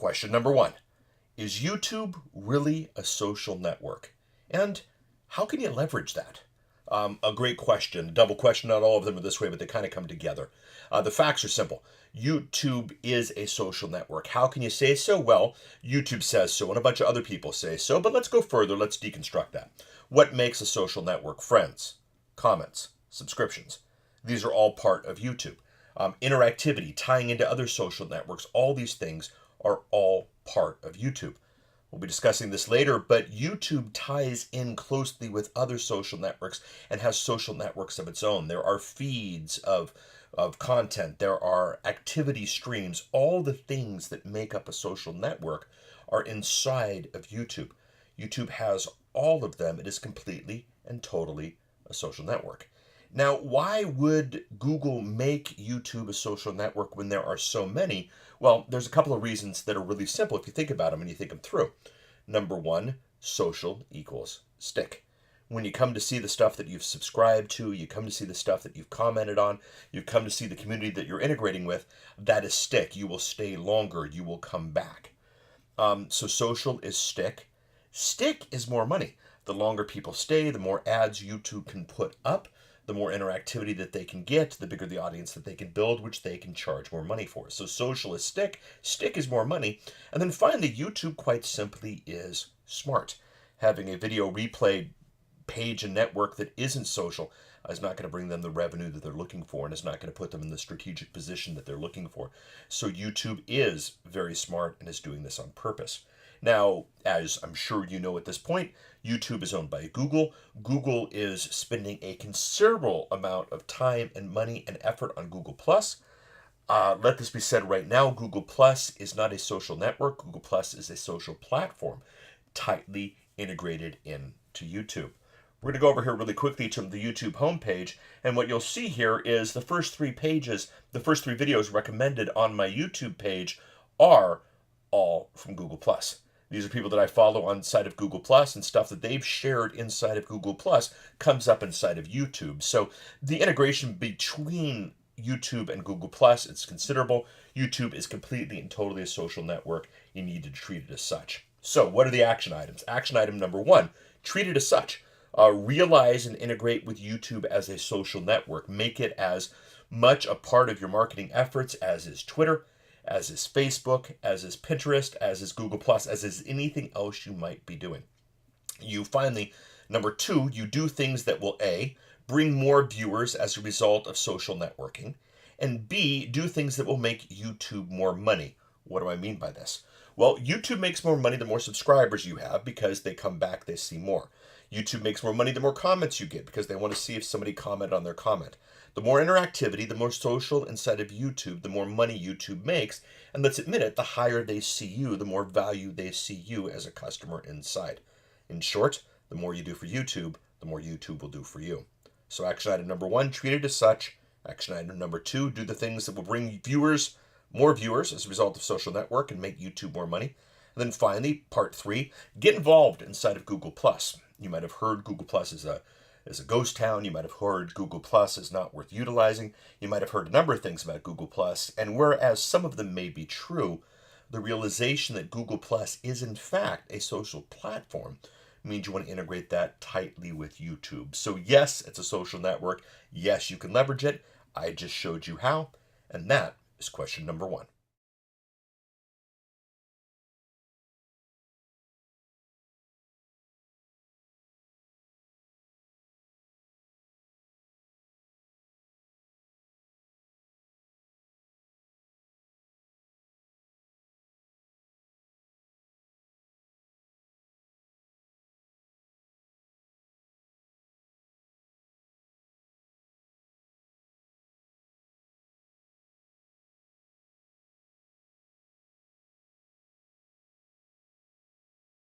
Question number one, is YouTube really a social network? And how can you leverage that? A great question, double question. Not all of them are this way, but they kind of come together. The facts are simple. YouTube is a social network. How can you say so? Well, YouTube says so, and a bunch of other people say so, but let's go further. Let's deconstruct that. What makes a social network? Friends, comments, subscriptions. These are all part of YouTube. Interactivity, tying into other social networks, all these things are all part of YouTube. We'll be discussing this later, but YouTube ties in closely with other social networks and has social networks of its own. There are feeds of content. There are activity streams. All the things that make up a social network are inside of YouTube. YouTube has all of them. It is completely and totally a social network. Now, why would Google make YouTube a social network when there are so many? Well, there's a couple of reasons that are really simple if you think about them and you think them through. Number one, social equals stick. When you come to see the stuff that you've subscribed to, you come to see the stuff that you've commented on, you come to see the community that you're integrating with, that is stick. You will stay longer. You will come back. So social is stick. Stick is more money. The longer people stay, the more ads YouTube can put up, the more interactivity that they can get, the bigger the audience that they can build, which they can charge more money for. So social is stick, stick is more money. And then finally, YouTube quite simply is smart. Having a video replay page and network that isn't social is not going to bring them the revenue that they're looking for, and is not going to put them in the strategic position that they're looking for. So YouTube is very smart and is doing this on purpose. Now, as I'm sure you know at this point, YouTube is owned by Google. Google is spending a considerable amount of time and money and effort on Google+. Let this be said right now, Google+ is not a social network. Google+ is a social platform tightly integrated into YouTube. We're going to go over here really quickly to the YouTube homepage, and what you'll see here is the first three pages, the first three videos recommended on my YouTube page are all from Google+. These are people that I follow on inside of Google+, and stuff that they've shared inside of Google+ comes up inside of YouTube. So the integration between YouTube and Google+, it's considerable. YouTube is completely and totally a social network. You need to treat it as such. So what are the action items? Action item number one, treat it as such. Realize and integrate with YouTube as a social network. Make it as much a part of your marketing efforts as is Twitter, as is Facebook, as is Pinterest, as is Google+, as is anything else you might be doing. You finally, number two, you do things that will A, bring more viewers as a result of social networking, and B, do things that will make YouTube more money. What do I mean by this? Well, YouTube makes more money the more subscribers you have because they come back, they see more. YouTube makes more money the more comments you get because they want to see if somebody commented on their comment. The more interactivity, the more social inside of YouTube, the more money YouTube makes. And let's admit it, the higher they see you, the more value they see you as a customer inside. In short, the more you do for YouTube, the more YouTube will do for you. So action item number one, treat it as such. Action item number two, do the things that will bring viewers, more viewers as a result of social network and make YouTube more money. And then finally, part three, get involved inside of Google+. You might have heard Google+ is a ghost town. You might have heard Google+ is not worth utilizing. You might have heard a number of things about Google+, and whereas some of them may be true, the realization that Google+ is in fact a social platform means you want to integrate that tightly with YouTube. So yes, it's a social network. Yes, you can leverage it. I just showed you how, and that is question number one.